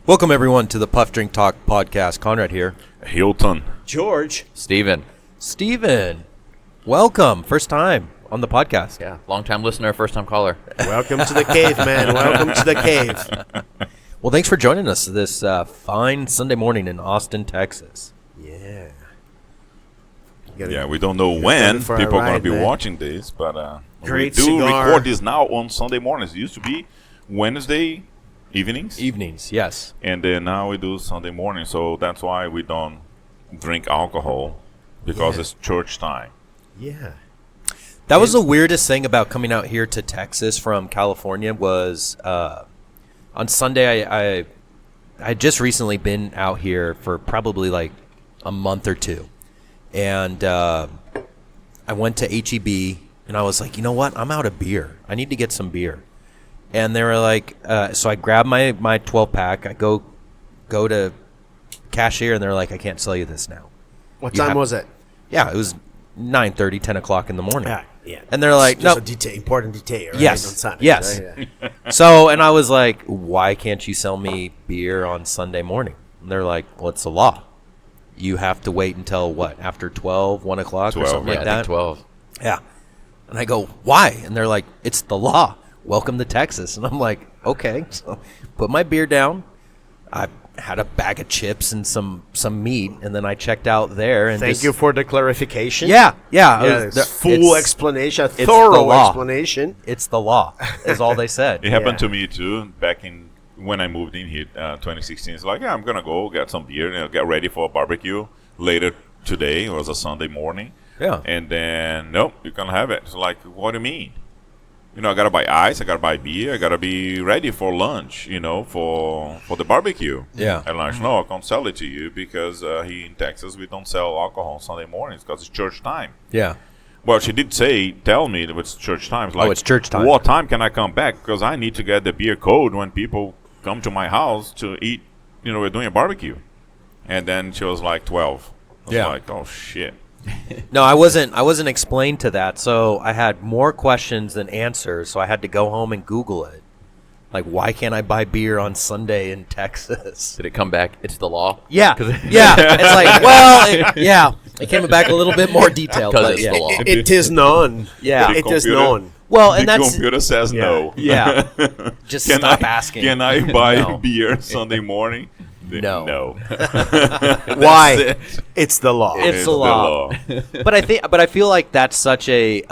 Welcome, everyone, to the Puff Drink Talk podcast. Conrad here. Hilton. George. Steven. Welcome. First time on the podcast. Yeah, long-time listener, first-time caller. Welcome to the cave, man. Welcome to the cave. Well, thanks for joining us this fine Sunday morning in Austin, Texas. Yeah. We don't know when people are going to be watching this, but we do record this now on Sunday mornings. It used to be Wednesday evenings. Evenings, yes. And then now we do Sunday morning, so that's why we don't drink alcohol, because it's church time. Yeah. That was the weirdest thing about coming out here to Texas from California was on Sunday I had just recently been out here for probably like a month or two. And I went to HEB and I was like, you know what? I'm out of beer. I need to get some beer. And they were like, so I grabbed my 12-pack. I go to cashier and they're like, I can't sell you this now. What time was it? Yeah, it was 9:30, 10 o'clock in the morning. Yeah. And they're like, no. Important detail, right? Yes. On Sunday, yes. Right? Yeah. So, and I was like, why can't you sell me beer on Sunday morning? And they're like, well, it's the law. You have to wait until what? After 12, 1 o'clock 12, or something like I that? think 12. Yeah. And I go, why? And they're like, it's the law. Welcome to Texas. And I'm like, okay. So put my beer down. I had a bag of chips and some meat, and then I checked out there. And Thank you for the clarification. Yeah. Full explanation, thorough explanation. It's the law, is all they said. It happened to me too back in when I moved in here, 2016. It's like, I'm gonna go get some beer and get ready for a barbecue later today. It was a Sunday morning. Yeah. And then nope, you can't have it. It's like, what do you mean? You know, I gotta buy ice, I gotta buy beer, I gotta be ready for lunch, you know, for the barbecue. Yeah. At lunch. No, I can't sell it to you because here in Texas we don't sell alcohol on Sunday mornings because it's church time. Yeah. Well, she did tell me that it's church time. It's like, it's church time. What time can I come back? Because I need to get the beer code when people come to my house to eat, you know, we're doing a barbecue. And then she was like 12. I was like, oh, shit. No, I wasn't explained to that, so I had more questions than answers, so I had to go home and Google it. Like, why can't I buy beer on Sunday in Texas? Did it come back? It's the law? Yeah. It's like, well, it came back a little bit more detailed. Because But it's the law. It is known. Yeah. It is known. Well, The and that's computer says no. yeah. Just stop asking. Can I buy No. beer Sunday morning? No. No. Why? It's the law. It's the law. But I feel like that's such a,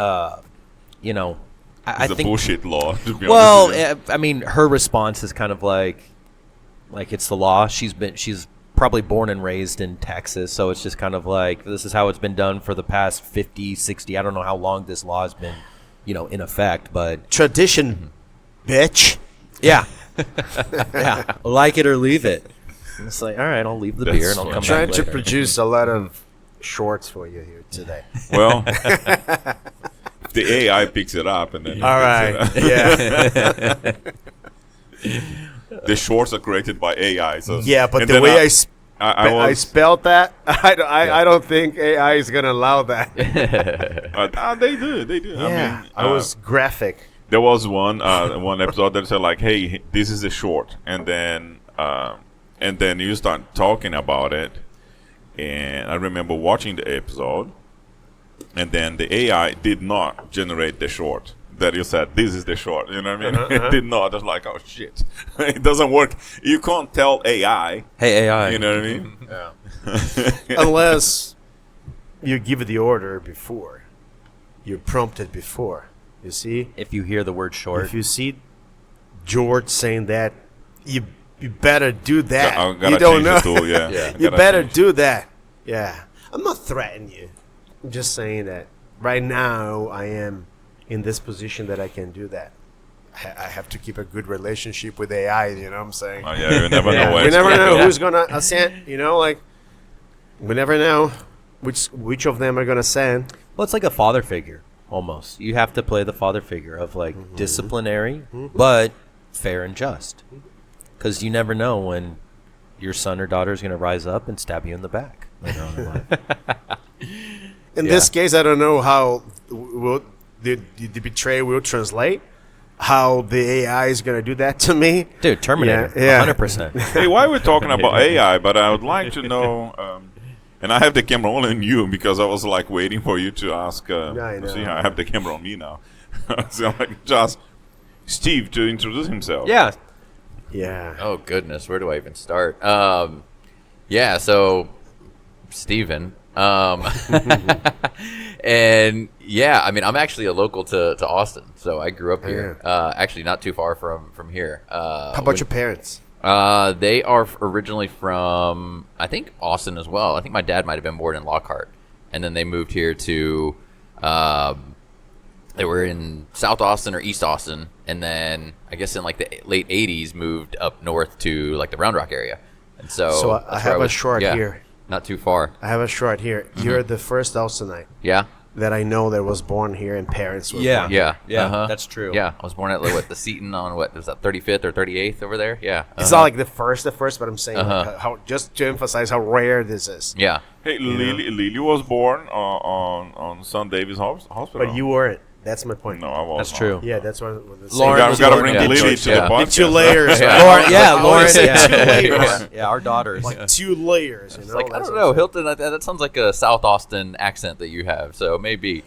you know, I It's a think bullshit law, to be honest Well, with you. I mean, her response is kind of like it's the law. She's probably born and raised in Texas, so it's just kind of like this is how it's been done for the past 50, 60. I don't know how long this law has been, you know, in effect, but Tradition, bitch. yeah, yeah, like it or leave it. And it's like, all right, I'll leave the beer and I'll come I'm trying back to later. produce a lot of shorts for you here today. Well, the AI picks it up and then All right. Yeah. the shorts are created by AI. So Yeah, but and the then way I I spelled that, I don't think AI is going to allow that. they do. Yeah. I mean, was graphic. there was one episode that said like, "Hey, this is the short," and then you start talking about it, and I remember watching the episode, and then the AI did not generate the short that you said. This is the short. You know what I mean? It did not. It's like, oh shit, it doesn't work. You can't tell AI. Hey AI, You know what I mean? Yeah. Unless you give the order before. You prompt it before. You see? if you hear the word short, If you see George saying that, you better do that. I gotta You don't change know. the tool. Yeah. You Gotta better change. do that. Yeah. I'm not threatening you. I'm just saying that right now I am in this position that I can do that. I have to keep a good relationship with AI, you know what I'm saying? Oh, yeah, you never know. where We it's never gonna know go. who's going to ascend, you know, like we never know which of them are going to ascend. well, it's like a father figure almost. You have to play the father figure of like disciplinary, but fair and just, because you never know when your son or daughter is going to rise up and stab you in the back later on in life. In this case, I don't know how the betrayal will translate, how the AI is going to do that to me. Dude, Terminator, Yeah. 100%. Hey, why are we talking about AI? But I would like to know, and I have the camera only on you because I was like waiting for you to ask. I know. See, I have the camera on me now. So I'm like, just Steve to introduce himself. Yeah. Yeah. Oh goodness, where do I even start? Yeah, so Steven. And yeah, I mean, I'm actually a local to Austin, so I grew up here. Actually, not too far from here. How about your parents? They are originally from, I think, Austin as well. I think my dad might have been born in Lockhart, and then they moved here to. They were in South Austin or East Austin, and then I guess in like the late '80s moved up north to like the Round Rock area. And so I have a short here. Not too far. I have a short here. You're the first Austinite Yeah. that I know that was born here and parents were Yeah. born. Yeah. Yeah, that's true. Yeah, I was born at like, the Seton on what was that 35th or 38th over there? Yeah. It's not like the first, but I'm saying like how just to emphasize how rare this is. Yeah. Hey, Lily was born on St. David's Hospital. But you weren't. That's my point. No, I was. That's true. Yeah, that's what. Lauren We was gotta born bring in Lily Detroit, to yeah. the podcast. In two layers. Yeah. Lauren, yeah, I always Lauren, say yeah. two layers. Yeah, our daughters. Like 2 layers. You know? Like, I That's don't what know, I'm Hilton, that sounds like a South Austin accent that you have, so maybe.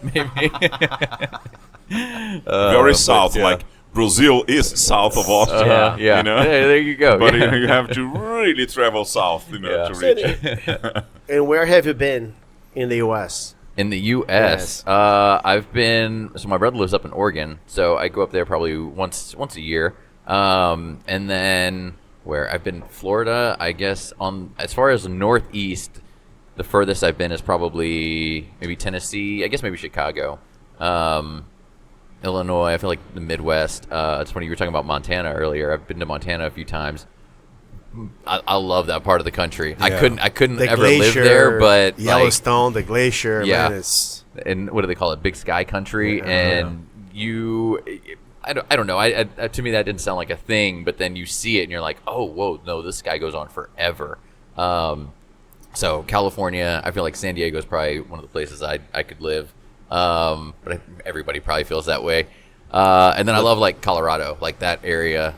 Very south, like Brazil is south of Austin. Yeah. You know? Hey, there you go. But yeah. you have to really travel south, Yeah. to reach it. saying. And where have you been in the U.S.? In the U.S., I've been. So my brother lives up in Oregon, so I go up there probably once a year. And then where I've been, Florida, I guess. On as far as northeast, the furthest I've been is probably maybe Tennessee. I guess maybe Chicago, Illinois. I feel like the Midwest. It's funny you were talking about Montana earlier. I've been to Montana a few times. I love that part of the country. I couldn't The ever glacier, live there, but like, Yellowstone, the glacier, Yeah. man, it's and what do they call it? Big Sky Country, Yeah. and I don't know. I to me that didn't sound like a thing, but then you see it and you're like, oh, whoa, no, this sky goes on forever. So California, I feel like San Diego is probably one of the places I could live. But everybody probably feels that way. And then I love like Colorado, like that area.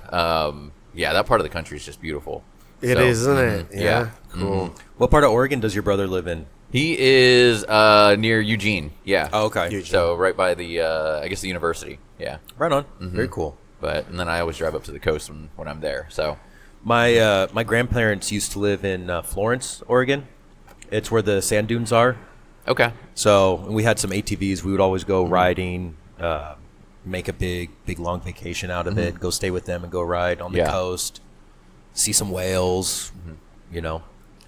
Yeah, that part of the country is just beautiful. It So, is, isn't it? Yeah. Cool. What part of Oregon does your brother live in? He is near Eugene. Yeah. Oh, okay. Eugene. So right by the I guess the university. Yeah. Right on. Very cool. And then I always drive up to the coast when I'm there. So My grandparents used to live in Florence, Oregon. It's where the sand dunes are. okay. So we had some ATVs. We would always go riding, make a big long vacation out of it. Go stay with them and go ride on the Yeah. coast, see some whales. You know,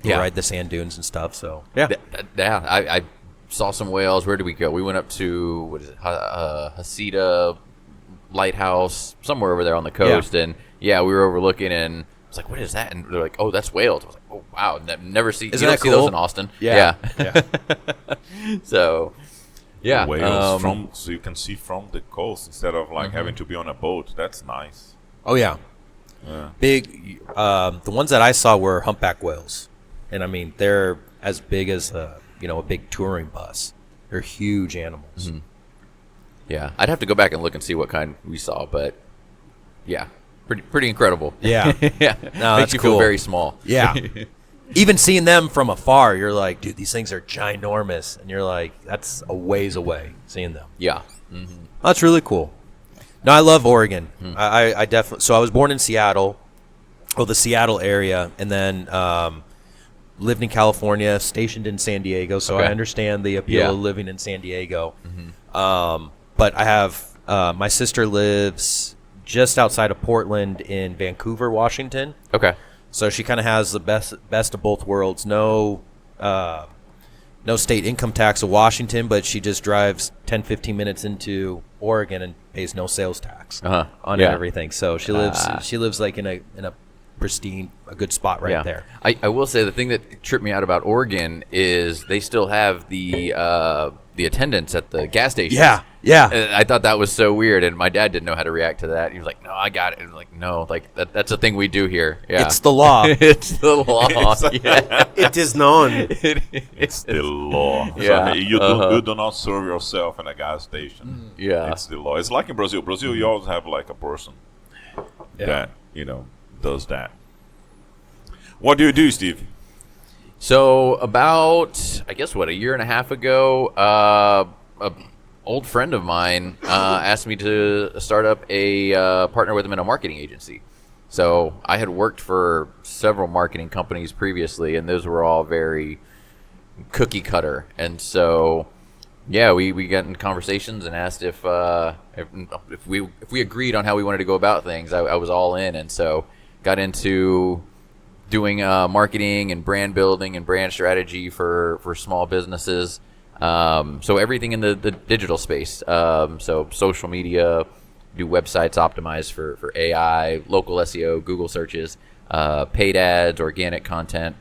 go Yeah. ride the sand dunes and stuff. So yeah, Yeah. I saw some whales. Where did we go? We went up to what is it? Hasita Lighthouse, somewhere over there on the coast, and we were overlooking and. I was like, what is that? And they're like, oh, that's whales. I was like, oh, wow. Never see. Isn't you don't that see those cool? in Austin. Yeah. So, yeah. Whales so you can see from the coast instead of like having to be on a boat. That's nice. Oh yeah, big. The ones that I saw were humpback whales, and I mean they're as big as a big touring bus. They're huge animals. Yeah. I'd have to go back and look and see what kind we saw, but yeah, pretty incredible. Yeah. Yeah. No, Makes that's you feel cool. very small. Yeah. Even seeing them from afar, you're like, dude, these things are ginormous, and you're like, that's a ways away. Seeing them, Yeah. that's really cool. No, I love Oregon. I definitely. So I was born in Seattle, the Seattle area, and then lived in California, stationed in San Diego. So Okay. I understand the appeal Yeah. of living in San Diego. But I have my sister lives just outside of Portland in Vancouver, Washington. Okay. So she kind of has the best of both worlds. No state income tax of Washington, but she just drives 10, 15 minutes into Oregon and pays no sales tax on Yeah. everything. So she lives like in a pristine, a good spot right there. I will say the thing that tripped me out about Oregon is they still have the the attendants at the gas station. Yeah, yeah. And I thought that was so weird, and my dad didn't know how to react to that. He was like, "No, I got it." And I'm like, "No, like that's a thing we do here. Yeah, It's the law. it's the law. Yeah, It is known. It's the law. Yeah. So you do not serve yourself in a gas station. Yeah. It's the law. It's like in Brazil. Brazil, you always have like a person that does that. What do you do, Steve? So about, I guess, a year and a half ago, a old friend of mine asked me to start up a partner with him in a marketing agency. So I had worked for several marketing companies previously, and those were all very cookie cutter. And so, yeah, we got in conversations and asked if we agreed on how we wanted to go about things. I was all in, and so got into doing marketing and brand building and brand strategy for small businesses. So everything in the digital space. So social media, do websites optimized for AI, local SEO, Google searches, paid ads, organic content,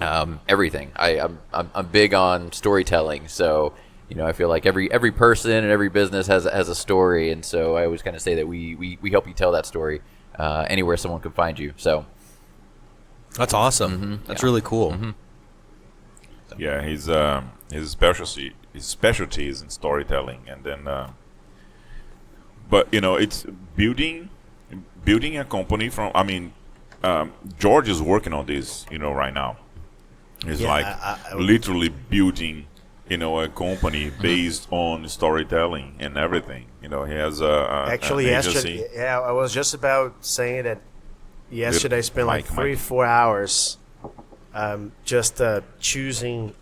everything. I'm big on storytelling. So, I feel like every person and every business has a story. And so I always kind of say that we help you tell that story anywhere someone can find you. So. That's awesome. That's really cool. Yeah, his specialty is in storytelling, and then, but it's building a company from. I mean, George is working on this, right now. He's literally building, a company based on storytelling and everything. He has Actually, an yesterday, agency. I was just about saying that. Yesterday, I spent like 3-4 hours just choosing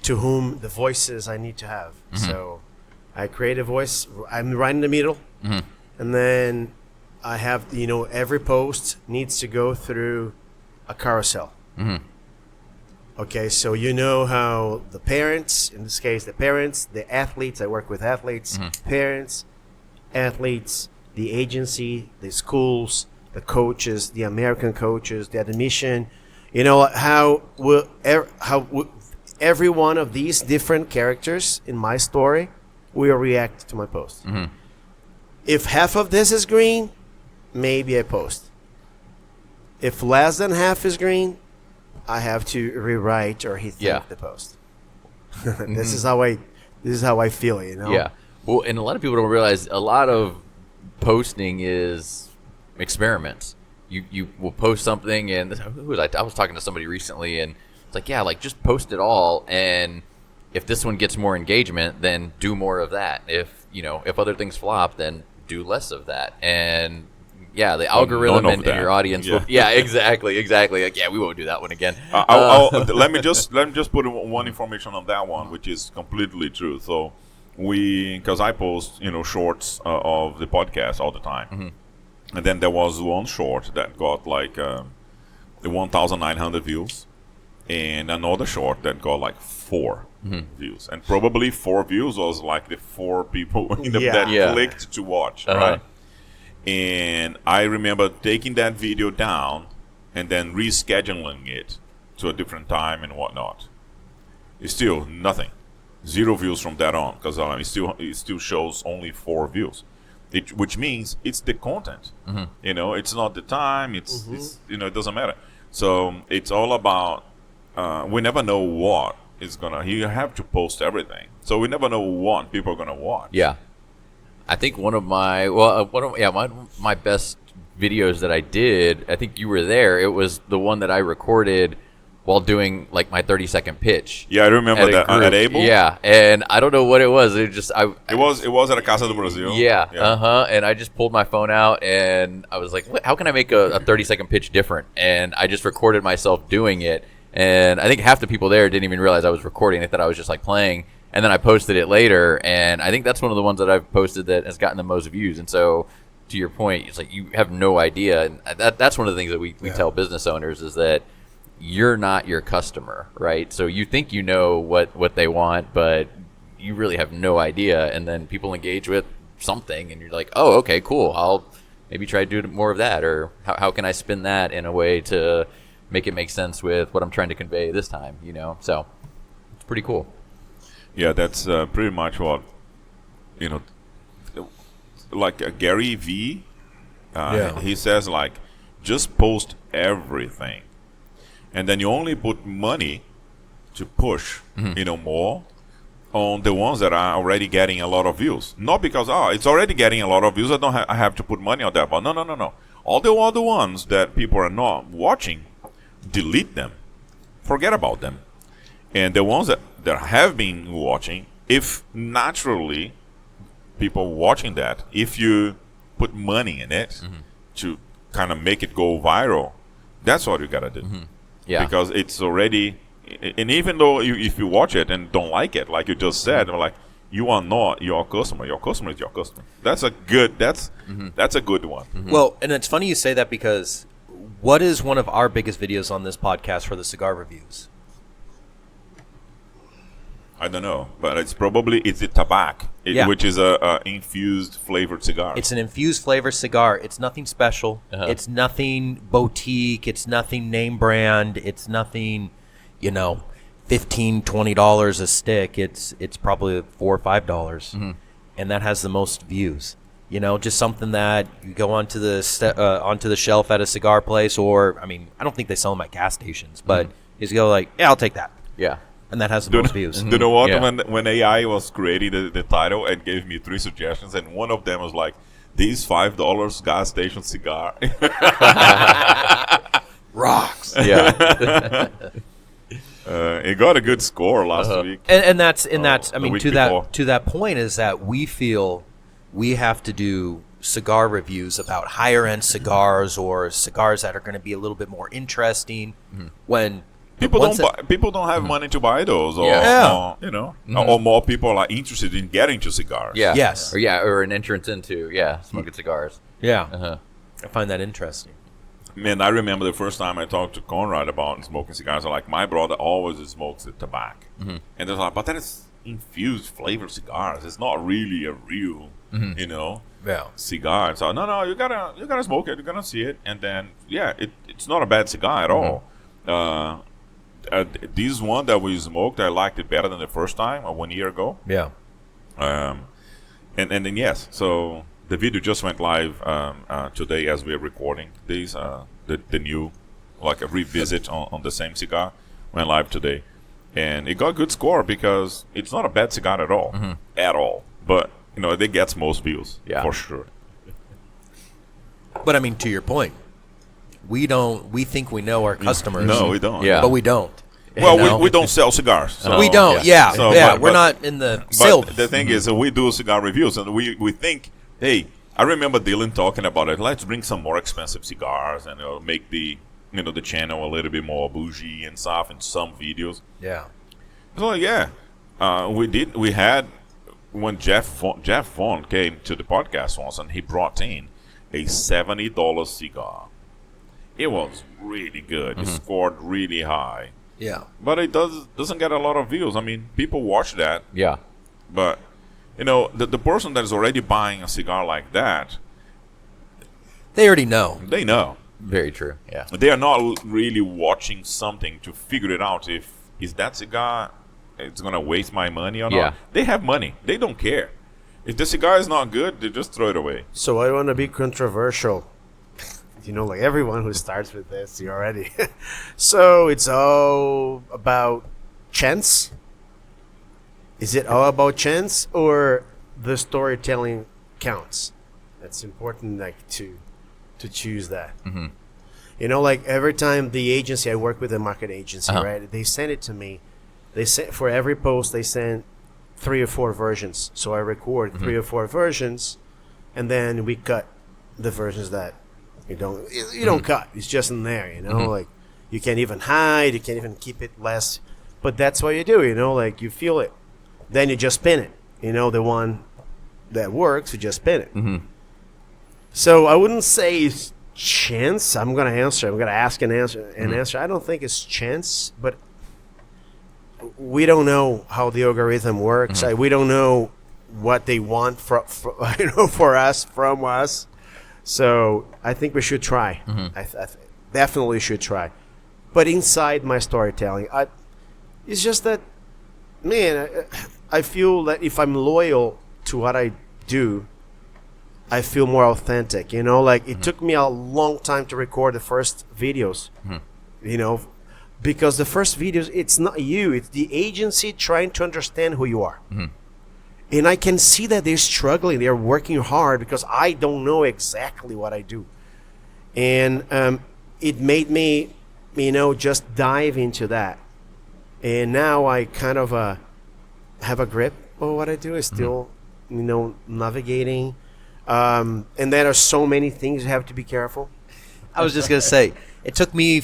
to whom the voices I need to have. So I create a voice. I'm right in the middle. And then I have, every post needs to go through a carousel. Okay, so how the parents, in this case, the athletes, I work with athletes, parents, athletes, the agency, the schools, the coaches, the American coaches, the admission, how every one of these different characters in my story will react to my post. If half of this is green, maybe I post. If less than half is green, I have to rewrite or rethink the post. This is how I feel, Yeah. Well, and a lot of people don't realize a lot of posting is experiments. You will post something, and I was talking to somebody recently, and it's like, just post it all, and if this one gets more engagement, then do more of that. If other things flop, then do less of that. And the algorithm and your audience will, exactly. Like, we won't do that one again. Let me just put one information on that one, which is completely true. So because I post shorts of the podcast all the time. And then there was one short that got like 1,900 views, and another short that got like 4 views. And probably 4 views was like the 4 people that clicked to watch, right? And I remember taking that video down and then rescheduling it to a different time and whatnot. It's still nothing. 0 views from that on, because it still shows only 4 views. Which means it's the content. It's not the time. It doesn't matter. So it's all about. We never know what is gonna. You have to post everything. So we never know what people are gonna watch. Yeah, I think one of my best videos that I did. I think you were there. It was the one that I recorded while doing like my 30-second pitch. Yeah, I remember that at Able. Yeah, and I don't know what it was. It was at a Casa do Brasil. Yeah. And I just pulled my phone out and I was like, how can I make a 30-second pitch different? And I just recorded myself doing it. And I think half the people there didn't even realize I was recording. They thought I was just like playing. And then I posted it later, and I think that's one of the ones that I've posted that has gotten the most views. And so, to your point, it's like you have no idea. And that's one of the things that we tell business owners is that you're not your customer, right? So you think you know what they want, but you really have no idea. And then people engage with something, and you're like, oh, okay, cool. I'll maybe try to do more of that, or how can I spin that in a way to make it make sense with what I'm trying to convey this time, So it's pretty cool. Yeah, that's pretty much what, you know, like Gary V. He says like, just post everything, and then you only put money to push, more on the ones that are already getting a lot of views. Not because it's already getting a lot of views. I have to put money on that. But no. All the other ones that people are not watching, delete them, forget about them. And the ones that have been watching, if naturally people watching that, if you put money in it to kind of make it go viral, that's what you gotta do. Yeah. Because it's already, and even though if you watch it and don't like it, like you just said, like, you are not your customer. Your customer is your customer. That's a good one. Well, and it's funny you say that, because what is one of our biggest videos on this podcast for the cigar reviews? I don't know, but it's the tobacco, which is a infused flavored cigar. It's an infused flavor cigar. It's nothing special. It's nothing boutique. It's nothing name brand. It's nothing, $15, $20 a stick. It's probably $4 or $5, and that has the most views. Just something that you go onto the shelf at a cigar place, or I don't think they sell them at gas stations, but you just go like, yeah, I'll take that. Yeah. And that has the most views. Do you know what? Yeah. When AI was creating the title and gave me 3 suggestions, and one of them was like, these $5 gas station cigar. Rocks. Yeah. It got a good score last week. And that's to before. that point is that we feel we have to do cigar reviews about higher end cigars, or cigars that are going to be a little bit more interesting when people don't have money to buy those, or or more people are interested in getting to cigars. Yeah. Yes. Or an entrance into smoking cigars. Yeah. I find that interesting. Man, I remember the first time I talked to Conrad about smoking cigars. Like, my brother always smokes the tobacco, and they're like, but that is infused flavored cigars. It's not really a real, cigar. So no, you gotta smoke it. You're gonna see it, and then it's not a bad cigar at all. This one that we smoked, I liked it better than the first time, 1 year ago. Yeah. And then yes, so the video just went live today as we're recording these. The new, like a revisit on the same cigar, went live today, and it got a good score because it's not a bad cigar at all, But it gets most views for sure. But to your point, we think we know our customers. No, we don't. But we don't. Well, we don't sell cigars. So. We don't. So, we're not in the sale. But the thing is, we do cigar reviews, and we think, hey, I remember Dylan talking about it. Let's bring some more expensive cigars and make the the channel a little bit more bougie and stuff in some videos. Yeah. So we did. We had when Jeff Vaughn came to the podcast once, and he brought in a $70 cigar. It was really good. It scored really high. Yeah. But it doesn't get a lot of views. People watch that. Yeah. But the person that is already buying a cigar like that, they already know. They know. Very true. Yeah. They are not really watching something to figure it out if is that cigar it's gonna waste my money or not. Yeah. They have money. They don't care. If the cigar is not good, they just throw it away. So I want to be controversial. Like everyone who starts with this, you already. So it's all about chance? Is it all about chance, or the storytelling counts? That's important, to choose that. Every time the agency I work with, a market agency, right? They send it to me. They send for every post. They send 3 or 4 versions. So I record 3 or 4 versions, and then we cut the versions that you don't cut. It's just in there. Like you can't even hide. You can't even keep it less. But that's what you do. Like you feel it. Then you just spin it. The one that works, you just spin it. So I wouldn't say it's chance. I'm going to answer. I'm going to ask and answer. I don't think it's chance, but we don't know how the algorithm works. We don't know what they want for us, from us. So I think we should try. I definitely should try. But inside my storytelling, it's just that, man, I feel that if I'm loyal to what I do, I feel more authentic. You know, like it took me a long time to record the first videos. You know, because the first videos, it's not you, it's the agency trying to understand who you are. And I can see that they're struggling, they're working hard because I don't know exactly what I do. And it made me, you know, just dive into that. And now I kind of have a grip on what I do. I still, you know, navigating. And there are so many things you have to be careful. I was just going to say, it took me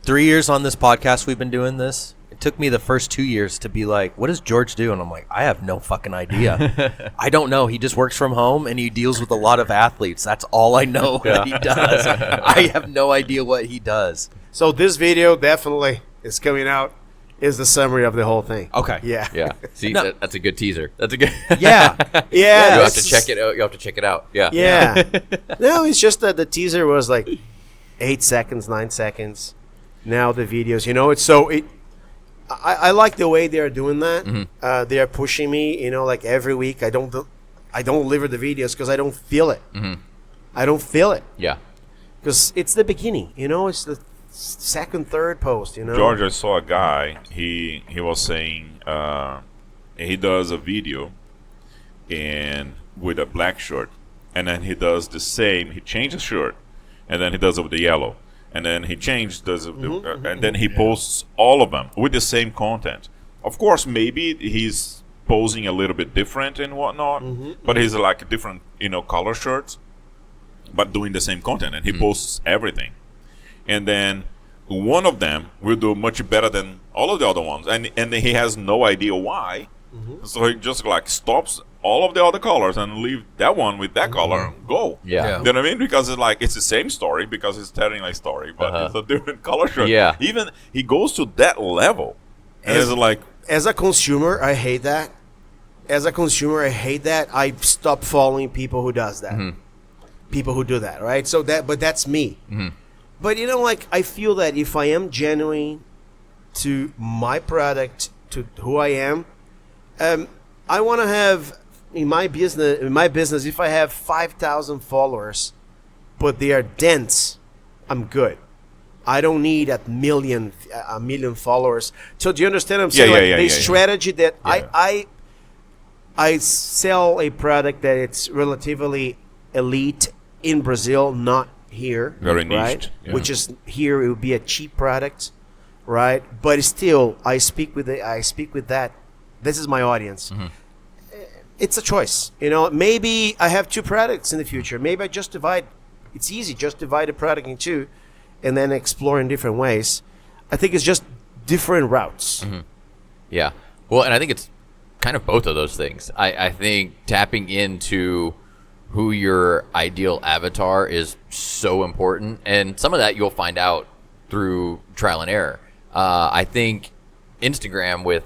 3 years on this podcast. We've been doing this. It took me the first 2 years to be like, what does George do? And I'm like, I have no fucking idea. I don't know. He just works from home and he deals with a lot of athletes. That's all I know that he does. I have no idea what he does. So this video definitely is coming out, is the summary of the whole thing. Okay. Yeah. Yeah. See, No. that's a good teaser. That's a good. Yeah. Yeah. You have to check it out. You have to check it out. Yeah. Yeah. No, it's just that the teaser was like 8 seconds, 9 seconds. Now the videos, you know, it's so it. I like the way they are doing that. They are pushing me, you know, like every week. I don't deliver the videos because I don't feel it. I don't feel it Yeah. because it's the beginning, you know. It's the second, third post, you know. George, I saw a guy. He was saying he does a video and with a black shirt, and then he does the same. He changes the shirt, and then he does it with the yellow, and then he does it, and then he posts all of them with the same content. Of course, maybe he's posing a little bit different and whatnot, but he's like different, you know, color shirts, but doing the same content, and he posts everything. And then one of them will do much better than all of the other ones, and he has no idea why. So he just like stops all of the other colors and leave that one with that color and go. Yeah. You know what I mean? Because it's like it's the same story because it's telling a story, but it's a different color shirt. Yeah. Even he goes to that level, and it's like, As a consumer, I hate that. I stop following people who does that. People who do that, right? So but that's me. But you know, like I feel that if I am genuine to my product, to who I am, I want to have in my business. If I have 5,000 followers, but they are dense, I'm good. I don't need a million followers. So do you understand what I'm saying? The strategy that I sell a product that it's relatively elite in Brazil, not here, very right? niched, yeah. Which is here it would be a cheap product, right? But still, I speak with that. This is my audience. It's a choice, you know. Maybe I have 2 products in the future. Maybe I just divide. It's easy, just divide a product in 2, and then explore in different ways. I think it's just different routes. Yeah. Well, and I think it's kind of both of those things. I think tapping into who your ideal avatar is so important, and some of that you'll find out through trial and error. I think Instagram with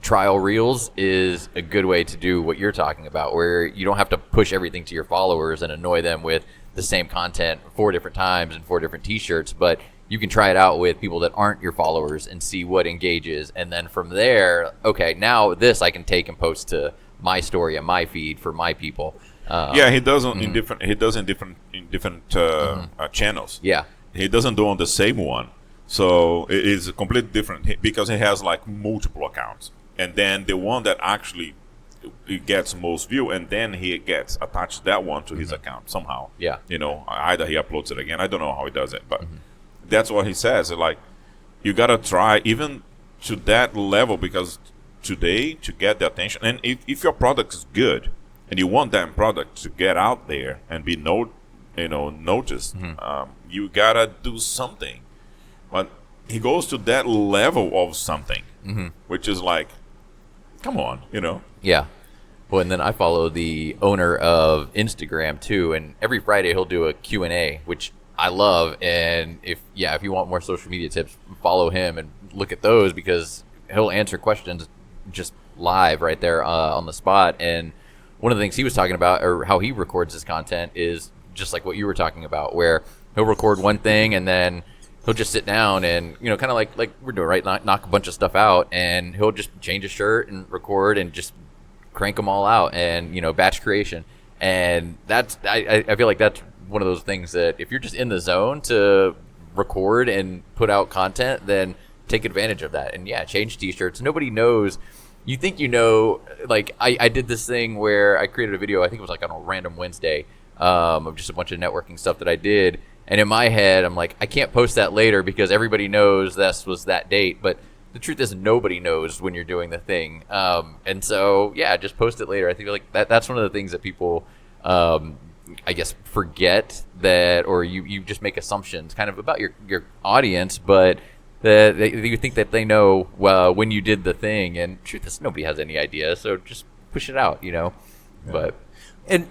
trial reels is a good way to do what you're talking about, where you don't have to push everything to your followers and annoy them with the same content 4 different times and 4 different t-shirts, but you can try it out with people that aren't your followers and see what engages, and then from there, okay, now this I can take and post to my story and my feed for my people. he does in different channels. Yeah. He doesn't do on the same one, so it is completely different because he has like multiple accounts, and then the one that actually it gets most view, and then he gets attached that one to his account somehow. Yeah. You know, either he uploads it again. I don't know how he does it, but that's what he says. Like, you gotta try even to that level, because today to get the attention, and if your product is good and you want that product to get out there and be noticed, you gotta do something. But he goes to that level of something, which is like, come on, you know. Yeah. Well, and then I follow the owner of Instagram too, and every Friday he'll do a Q&A, which I love. And if you want more social media tips, follow him and look at those, because he'll answer questions just live right there on the spot. And one of the things he was talking about, or how he records his content, is just like what you were talking about, where he'll record one thing and then he'll just sit down and, you know, kind of like we're doing, right? Knock a bunch of stuff out, and he'll just change his shirt and record and just crank them all out, and, you know, batch creation. And that's, I feel like that's one of those things that if you're just in the zone to record and put out content, then take advantage of that. And yeah, change t-shirts. Nobody knows. You think, you know, like I did this thing where I created a video, I think it was like on a random Wednesday, of just a bunch of networking stuff that I did. And in my head, I'm like, I can't post that later because everybody knows this was that date. But the truth is, nobody knows when you're doing the thing. And so, yeah, just post it later. I think like that's one of the things that people, I guess, forget, that, or you just make assumptions kind of about your audience, but you think that they know when you did the thing. And truth is, nobody has any idea. So just push it out, you know. Yeah. But And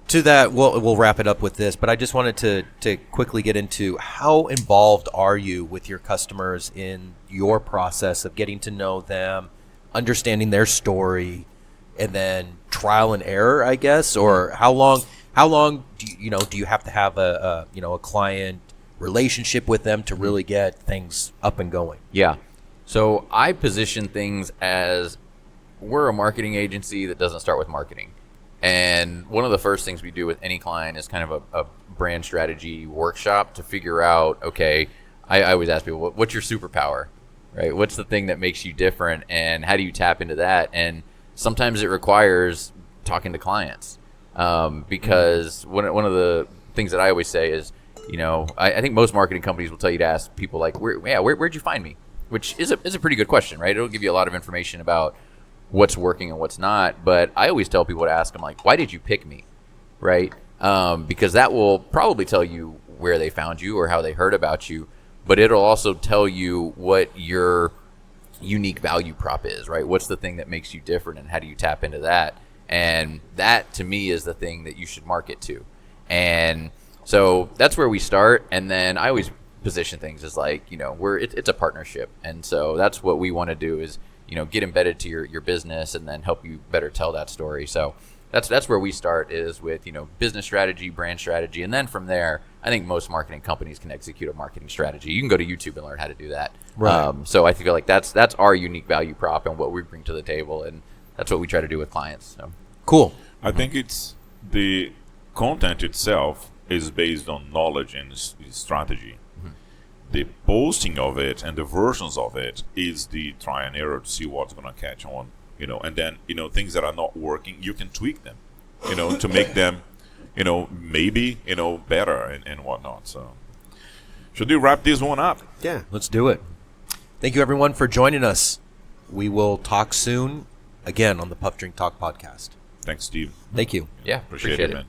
to that, we'll wrap it up with this, but I just wanted to quickly get into how involved are you with your customers in your process of getting to know them, understanding their story, and then trial and error, I guess, or how long do you have to have a client relationship with them to really get things up and going? yeah. So I position things as, we're a marketing agency that doesn't start with marketing. And one of the first things we do with any client is kind of a brand strategy workshop to figure out, okay, I always ask people, what's your superpower, right? What's the thing that makes you different, and how do you tap into that? And sometimes it requires talking to clients, because one of the things that I always say is, you know, I think most marketing companies will tell you to ask people like, where'd you find me? Which is a pretty good question, right? It'll give you a lot of information about what's working and what's not. But I always tell people to ask them, like, why did you pick me, right? Because that will probably tell you where they found you or how they heard about you, but it'll also tell you what your unique value prop is, right? What's the thing that makes you different, and how do you tap into that? And that, to me, is the thing that you should market to. And so that's where we start. And then I always position things as like, you know, it's a partnership. And so that's what we want to do is, you know, get embedded to your business and then help you better tell that story. So that's where we start, is with, you know, business strategy, brand strategy. And then from there, I think most marketing companies can execute a marketing strategy. You can go to YouTube and learn how to do that. Right. So I feel like that's our unique value prop and what we bring to the table. And that's what we try to do with clients. So Cool. I think it's the content itself is based on knowledge and strategy. The posting of it and the versions of it is the try and error to see what's going to catch on, you know, and then, you know, things that are not working, you can tweak them, you know, to make them, you know, maybe, you know, better and whatnot. So should we wrap this one up? Yeah. Let's do it. Thank you, everyone, for joining us. We will talk soon again on the Puff Drink Talk podcast. Thanks, Steve. Thank you. yeah, Appreciate it, man.